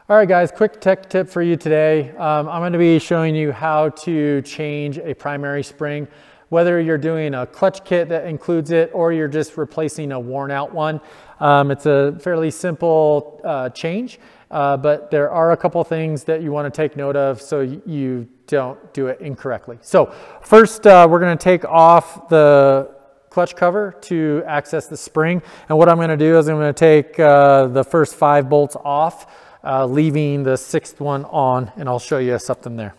All right guys, quick tech tip for you today. I'm going to be showing you how to change a primary spring, whether you're doing a clutch kit that includes it or you're just replacing a worn out one. It's a fairly simple change, but there are a couple things that you want to take note of so you don't do it incorrectly. So first, we're going to take off the clutch cover to access the spring. And what I'm going to do is I'm going to take the first 5 bolts off, leaving the 6th one on, and I'll show you something there.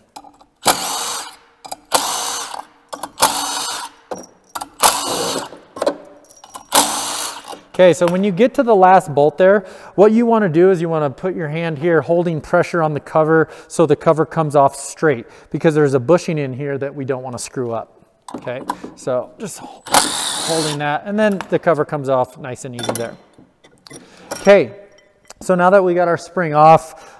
Okay, so when you get to the last bolt there, what you want to do is you want to put your hand here holding pressure on the cover so the cover comes off straight, because there's a bushing in here that we don't want to screw up. Okay, so just holding that, and then the cover comes off nice and easy there. Okay, so now that we got our spring off,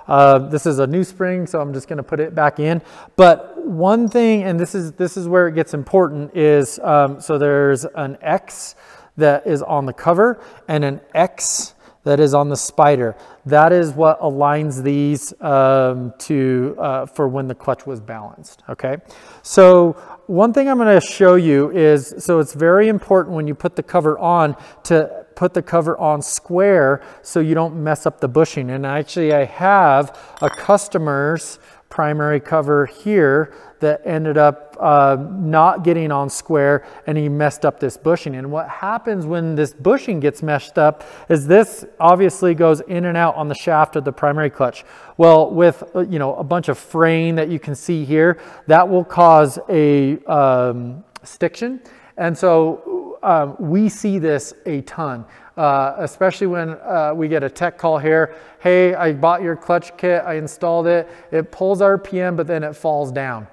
this is a new spring, so I'm just going to put it back in. But one thing, and this is where it gets important, is so there's an X that is on the cover and an X that is on the spider. That is what aligns these for when the clutch was balanced. Okay, so one thing I'm going to show you is, so it's very important when you put the cover on to put the cover on square so you don't mess up the bushing. And actually I have a customer's primary cover here that ended up not getting on square, and he messed up this bushing. And what happens when this bushing gets messed up is this obviously goes in and out on the shaft of the primary clutch. Well, with a bunch of fraying that you can see here, that will cause a stiction. And so we see this a ton, especially when we get a tech call here. Hey, I bought your clutch kit, I installed it, it pulls RPM, but then it falls down.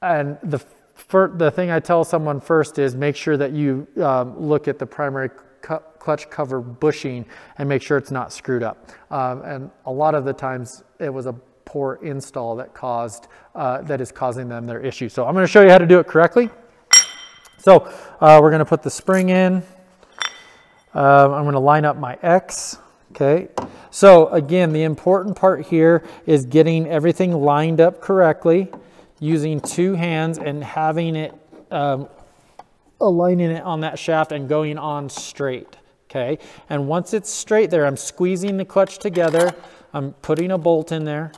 And the thing I tell someone first is make sure that you look at the primary clutch cover bushing and make sure it's not screwed up. And a lot of the times it was a poor install that is causing them their issue. So I'm going to show you how to do it correctly. So we're going to put the spring in. I'm going to line up my X. Okay. So again, the important part here is getting everything lined up correctly, using 2 hands and having it, aligning it on that shaft and going on straight. Okay. And once it's straight there, I'm squeezing the clutch together. I'm putting a bolt in there.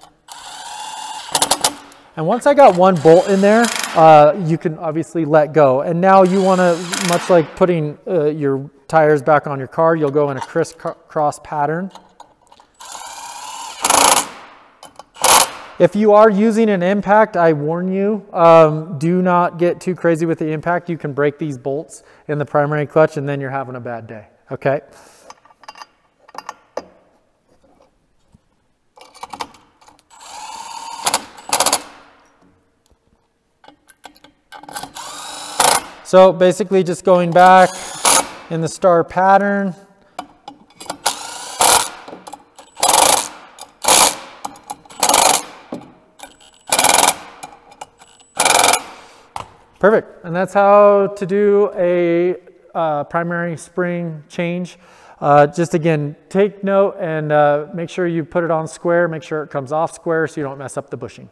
And once I got 1 bolt in there, you can obviously let go. And now you want to, much like putting your tires back on your car, you'll go in a crisscross pattern. If you are using an impact, I warn you, do not get too crazy with the impact. You can break these bolts in the primary clutch and then you're having a bad day. Okay. So basically just going back in the star pattern. Perfect. And that's how to do a primary spring change. Just again, take note and make sure you put it on square, make sure it comes off square so you don't mess up the bushing.